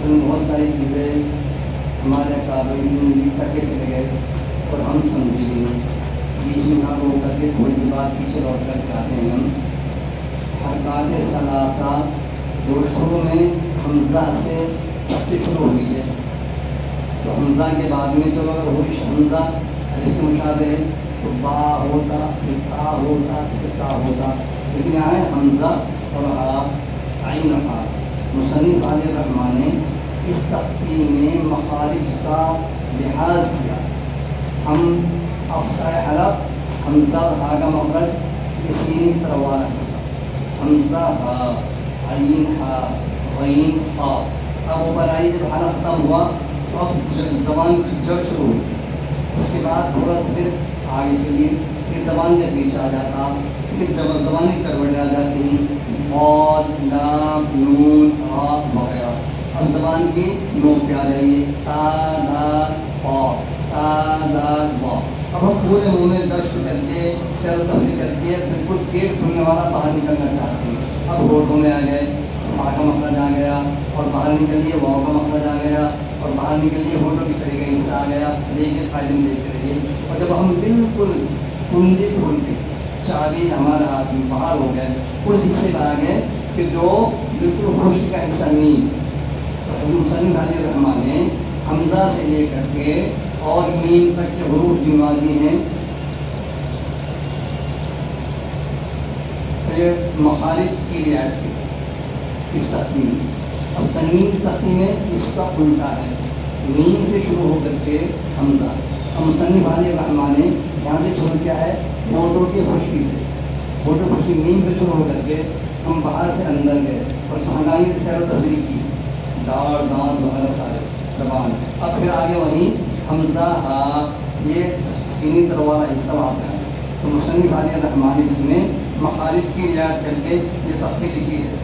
اصل میں بہت ساری چیزیں ہمارے قابلین لکھ کر کے چلے گئے اور ہم سمجھے بھی نہیں. بیچ میں ہم رو کر کے تھوڑی سی بات پیچھے لوٹ کر کے آتے ہیں. ہم حرکات ثلاثہ جو شروع میں حمزہ سے شروع ہوئی ہے، تو حمزہ کے بعد میں چلو اگر ہوش حمزہ الف سے مشابہ ہے تو با ہوتا، پھر تا ہوتا، پھر تا ہوتا، لیکن یہاں ہے حمزہ اور ہا، عین ہا. مصنف علیہ الرحمٰن نے اس تختی میں مخارج کا لحاظ کیا. ہم افصاح حلق حمزہ اور ہا کا مخرج یہ سینے کی طرف والا حصہ، حمزہ ہا، عین ہا، غین ہا. اب اوپر آئی جب حلق ختم ہوا تو اب زبان کی جڑ شروع ہوتی ہے. اس کے بعد تھوڑا سا پھر آگے چلیے، پھر زبان کے بیچ آ جاتا، پھر جب زبان کی کروٹیں آ جاتی ہیں، باد، لام، نون، را وغیرہ. اب زبان کی نو پہ آ جائیے، تا، دال، پا، تا، دال، با. اب ہم پورے منہ میں درشت کر کے سیر و تفریح کر کے بالکل پیٹ کھلنے والا باہر نکلنا چاہتے ہیں. اب ہونٹوں میں آ گئے، فا کا مخرج آ گیا، اور باہر نکلیے واو کا مخرج آ گیا، اور باہر نکلیے ہونٹوں کی طرح کا حصہ آ گیا. دیکھیے فائدے میں دیکھ کریے. اور جب ہم بالکل کنڈی کھول کے چابی ہمارے ہاتھ میں باہر ہو گئے، اس حصے میں آ گئے کہ جو بالکل خشک کا حصہ نہیں. تو مصنف علیہ الرحمٰن نے حمزہ سے لے کر کے اور میم تک کے حروف گنوا دیے ہیں. مخارج کی رعایت کی اس تختی میں. اب تنوین کی تختی میں اس کا الٹا ہے، میم سے شروع ہو کر کے حمزہ. اب مصنف علیہ الرحمٰن نے یہاں سے شروع کیا ہے ہونٹوں کی خشکی سے، ہونٹوں کی خشکی میم سے شروع ہو کر کے ہم باہر سے اندر گئے اور کہانی سیر و تفریح کی، داڑ دانت وغیرہ سارے زبان. اب پھر آگے وہیں حمزہ ہا، یہ سینی طرف والا حصہ وہاں پہ ہے. تو مصنف علیہ الرحمٰن نے اس میں مخارج کی رعایت کر کے یہ تختی لکھی ہے.